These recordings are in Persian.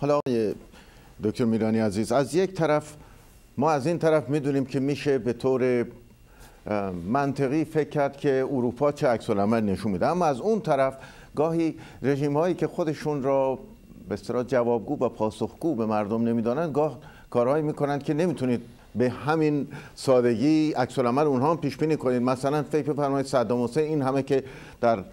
حالا دکتر میرانی عزیز، از یک طرف ما از این طرف میدونیم که میشه به طور منطقی فکر کرد که اروپا چه عکس العمل نشون میده، اما از اون طرف گاهی رژیم هایی که خودشون را به اصطلاح جوابگو و پاسخگو به مردم نمیدانند گاه کارهایی میکنند که نمیتونید به همین سادگی عکس العمل اونها هم پیش بینی کنید. مثلا فکر بفرمایید صدام حسین این همه که در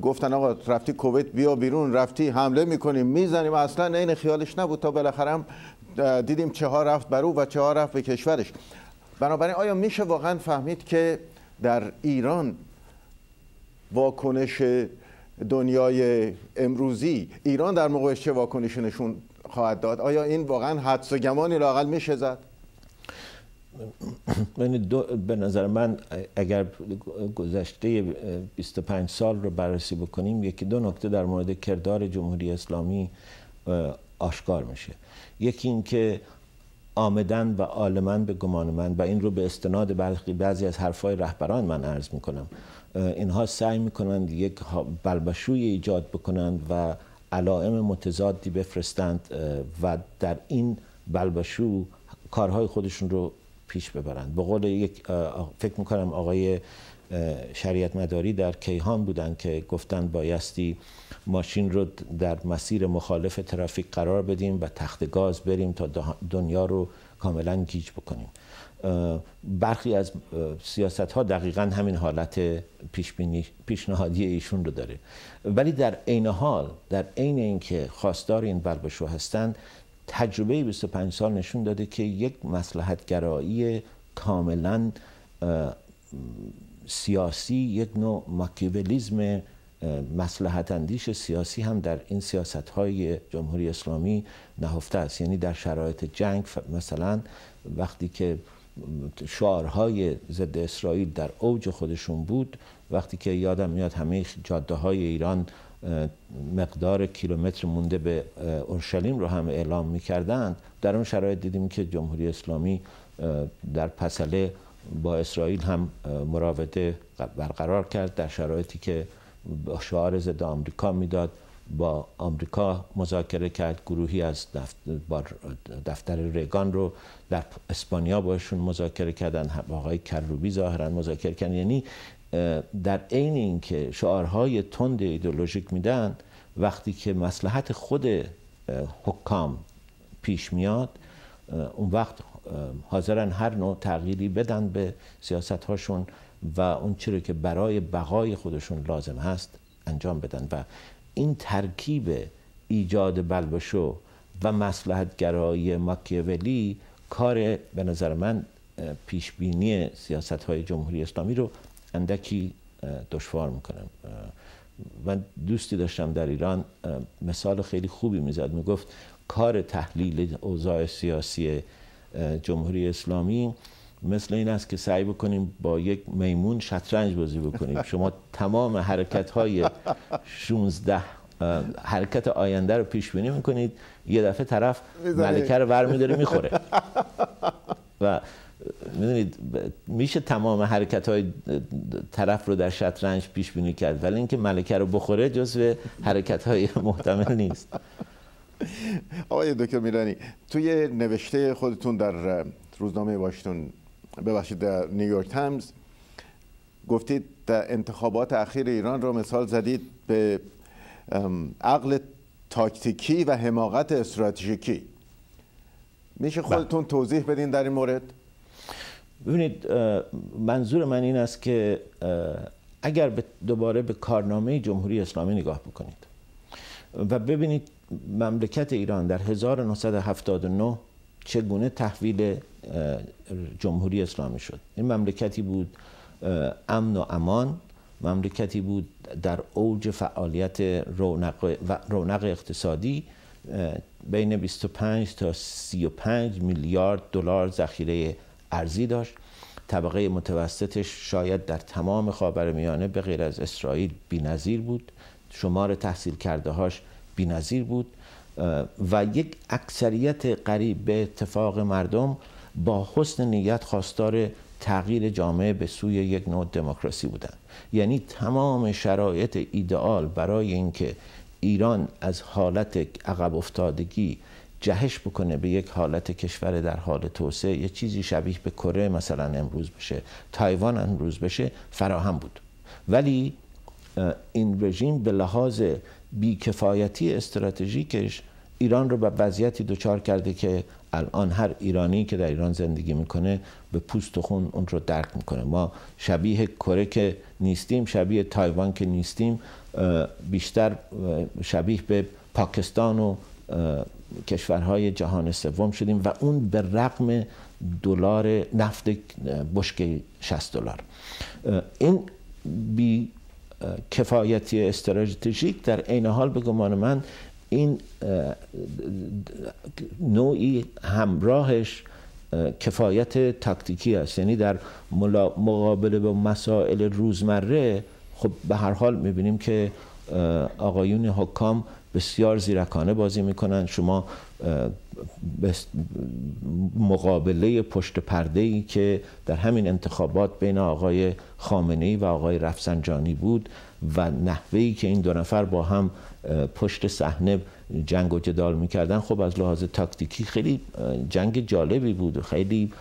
گفتن آقا رفتی کویت بیا بیرون، رفتی حمله میکنیم میزنیم، اصلا عین خیالش نبود تا بالاخره هم دیدیم چه ها رفت بر او و چه ها رفت به کشورش. بنابراین آیا میشه واقعا فهمید که در ایران واکنش دنیای امروزی، ایران در موقعش چه واکنشی نشون خواهد داد؟ آیا این واقعا حدس و گمانی لااقل میشه زد؟ به نظر من اگر گذشته 25 سال رو بررسی بکنیم، یکی دو نکته در مورد کردار جمهوری اسلامی آشکار میشه. یکی این که آمدن و عالماً به گمان من، و این رو به استناد بعضی از حرفای رهبران من عرض میکنم، اینها سعی میکنند یک بلبشوی ایجاد بکنند و علائم متضادی بفرستند و در این بلبشو کارهای خودشون رو پیش ببرند. به قول فکر میکنم آقای شریعت مداری در کیهان بودن که گفتن بایستی ماشین رو در مسیر مخالف ترافیک قرار بدیم و تخت گاز بریم تا دنیا رو کاملا گیج بکنیم. برخی از سیاست ها دقیقا همین حالت پیشنهادی ایشون رو داره، ولی در عین حال، در عین اینکه خواستار این بلبشو هستند، تجربه 25 سال نشون داده که یک مصلحت گرایی کاملا سیاسی، یک نوع ماکیاولیسم مصلحت اندیش سیاسی هم در این سیاست های جمهوری اسلامی نهفته است. یعنی در شرایط جنگ مثلا وقتی که شعارهای ضد اسرائیل در اوج خودشون بود، وقتی که یادم میاد همه جاده های ایران مقدار کیلومتر مونده به اورشلیم رو هم اعلام میکردند، در اون شرایط دیدیم که جمهوری اسلامی در پسله با اسرائیل هم مراوده برقرار کرد، در شرایطی که شعار ضد آمریکا میداد با آمریکا مذاکره کرد. گروهی از دفتر ریگان رو در اسپانیا باشون مذاکره کردن، آقای کروبی ظاهرا مذاکره کردن. یعنی در عین اینکه شعارهای تند ایدئولوژیک میدن، وقتی که مصلحت خود حکام پیش میاد، اون وقت حاضرن هر نوع تغییری بدن به سیاست هاشون و اون چیزی که برای بقای خودشون لازم هست انجام بدن. و این ترکیب ایجاد بلبشو و مصلحت گرایی ماکیاولی کار به نظر من پیش بینی سیاست های جمهوری اسلامی رو اندکی دشوار میکنم. من دوستی داشتم در ایران مثال خیلی خوبی میزد، میگفت کار تحلیل اوضاع سیاسی جمهوری اسلامی مثل این است که سعی بکنیم با یک میمون شطرنج بازی بکنیم. شما تمام حرکت‌های 16 حرکت آینده رو پیش بینی میکنید، یه دفعه طرف ملکه رو برمی‌داره میخوره و میدونید میشه تمام حرکت‌های طرف رو در شطرنج پیش بینی کرد، ولی اینکه ملکه رو بخوره جزو حرکت‌های محتمل نیست. آقای دکتر میرانی، توی نوشته خودتون در روزنامه واشنگتن، ببخشید در نیویورک تایمز، گفتید در انتخابات اخیر ایران رو مثال زدید به عقل تاکتیکی و حماقت استراتژیکی. میشه خودتون توضیح بدین در این مورد؟ ببینید، منظور من این است که اگر دوباره به کارنامه جمهوری اسلامی نگاه بکنید و ببینید مملکت ایران در 1979 چگونه تحویل جمهوری اسلامی شد. این مملکتی بود امن و امان، مملکتی بود در اوج فعالیت رونق اقتصادی، بین 25 تا 35 میلیارد دلار ذخیره ارزی داشت. طبقه متوسطش شاید در تمام خاورمیانه به غیر از اسرائیل بی‌نظیر بود، شمار تحصیل کرده هاش بی‌نظیر بود و یک اکثریت قریب به اتفاق مردم با حسن نیت خواستار تغییر جامعه به سوی یک نوع دموکراسی بودند. یعنی تمام شرایط ایدئال برای اینکه ایران از حالت عقب افتادگی جهش بکنه به یک حالت کشور در حال توسعه، یه چیزی شبیه به کره مثلا امروز بشه، تایوان امروز بشه، فراهم بود. ولی این رژیم به لحاظ بیکفایتی استراتژیکش ایران رو به وضعیتی دچار کرده که الان هر ایرانی که در ایران زندگی میکنه به پوست و خون اون رو درک میکنه. ما شبیه کره که نیستیم، شبیه تایوان که نیستیم، بیشتر شبیه به پاکستان و کشورهای جهان سوم شدیم و اون به رغم دلار نفت بشکه $60. این بی کفایتی استراتژیک در عین حال به گمان من این نوعی همراهش کفایت تاکتیکی است. یعنی در مقابله با مسائل روزمره خب به هر حال میبینیم که آقایون حکام بسیار زیرکانه بازی میکنن. شما مقابله پشت پرده‌ای که در همین انتخابات بین آقای خامنه‌ای و آقای رفسنجانی بود و نحوهی که این دو نفر با هم پشت صحنه جنگ و جدال میکردن، خب از لحاظ تاکتیکی خیلی جنگ جالبی بود و خیلی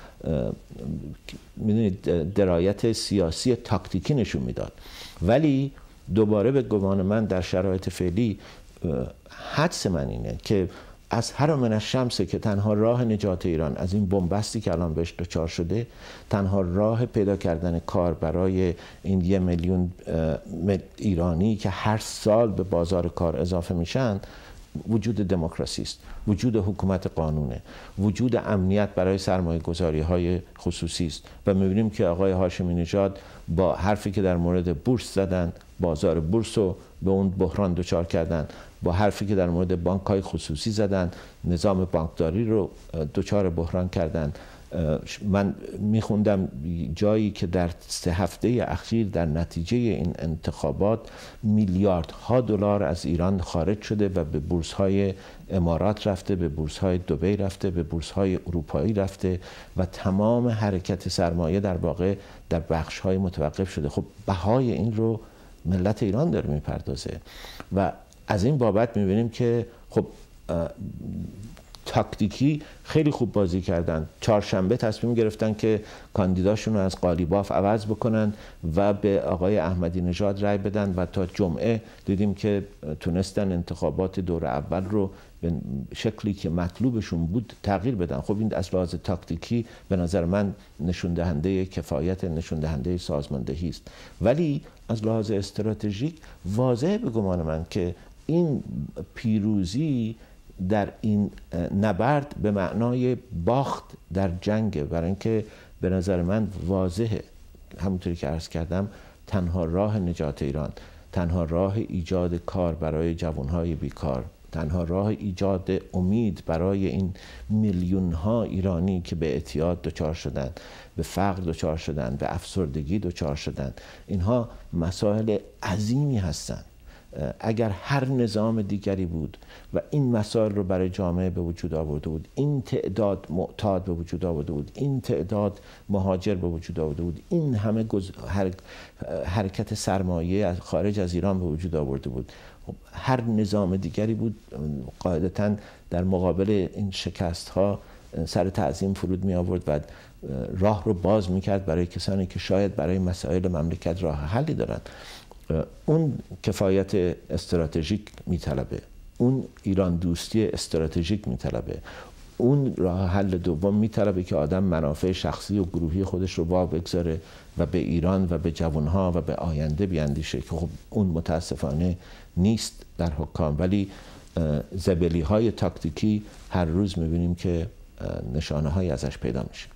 میدونید درایت سیاسی تاکتیکی نشون میداد. ولی دوباره به گمان من در شرایط فعلی حدس من اینه که از هر من الشمس که تنها راه نجات ایران از این بنبستی که الان بهش دچار شده، تنها راه پیدا کردن کار برای این 1 میلیون ایرانی که هر سال به بازار کار اضافه میشن وجود دموکراسی است، وجود حکومت قانونه، وجود امنیت برای سرمایه گذاری های خصوصی است. و میبینیم که آقای هاشمی نژاد با حرفی که در مورد بورس زدن، بازار بورس رو به اون بحران دچار کردن، با حرفی که در مورد بانک های خصوصی زدن، نظام بانکداری رو دچار بحران کردن. من میخوندم جایی که در 3 هفته اخیر در نتیجه این انتخابات میلیاردها دلار از ایران خارج شده و به بورس های امارات رفته، به بورس های دبی رفته، به بورس های اروپایی رفته و تمام حرکت سرمایه در واقع در بخش های متوقف شده. خب بهای این رو ملت ایران داره میپردازه و از این بابت میبینیم که خب تاکتیکی خیلی خوب بازی کردن. چهارشنبه تصمیم گرفتن که کاندیداشون رو از قالیباف عوض بکنن و به آقای احمدی نژاد رای بدن و تا جمعه دیدیم که تونستن انتخابات دور اول رو به شکلی که مطلوبشون بود تغییر بدن. خب این از لحاظ تاکتیکی به نظر من نشون دهنده کفایت، نشون دهنده سازماندهی است. ولی از لحاظ استراتژیک واضح به گمان من که این پیروزی در این نبرد به معنای باخت در جنگ، برای اینکه به نظر من واضحه همونطوری که عرض کردم تنها راه نجات ایران، تنها راه ایجاد کار برای جوانهای بیکار، تنها راه ایجاد امید برای این میلیون‌ها ایرانی که به اعتیاد دچار شدن، به فقر دچار شدن، به افسردگی دچار شدن، اینها مسائل عظیمی هستند. اگر هر نظام دیگری بود و این مسائل رو برای جامعه به وجود آورده بود، این تعداد معتاد به وجود آورده بود، این تعداد مهاجر به وجود آورده بود، این همه حرکت سرمایه از خارج از ایران به وجود آورده بود، هر نظام دیگری بود قاعدتاً در مقابل این شکست ها سر تعظیم فرود می آورد و راه رو باز می کرد برای کسانی که شاید برای مسائل مملکت راه حلی دارن. اون کفایت استراتژیک میطلبه، اون ایران دوستی استراتژیک میطلبه، اون راه حل دوم میطلبه که آدم منافع شخصی و گروهی خودش رو وا بگذاره و به ایران و به جوانها و به آینده بیاندیشه که خب اون متاسفانه نیست در حکام. ولی زبلی های تاکتیکی هر روز میبینیم که نشانه های ازش پیدا میشه.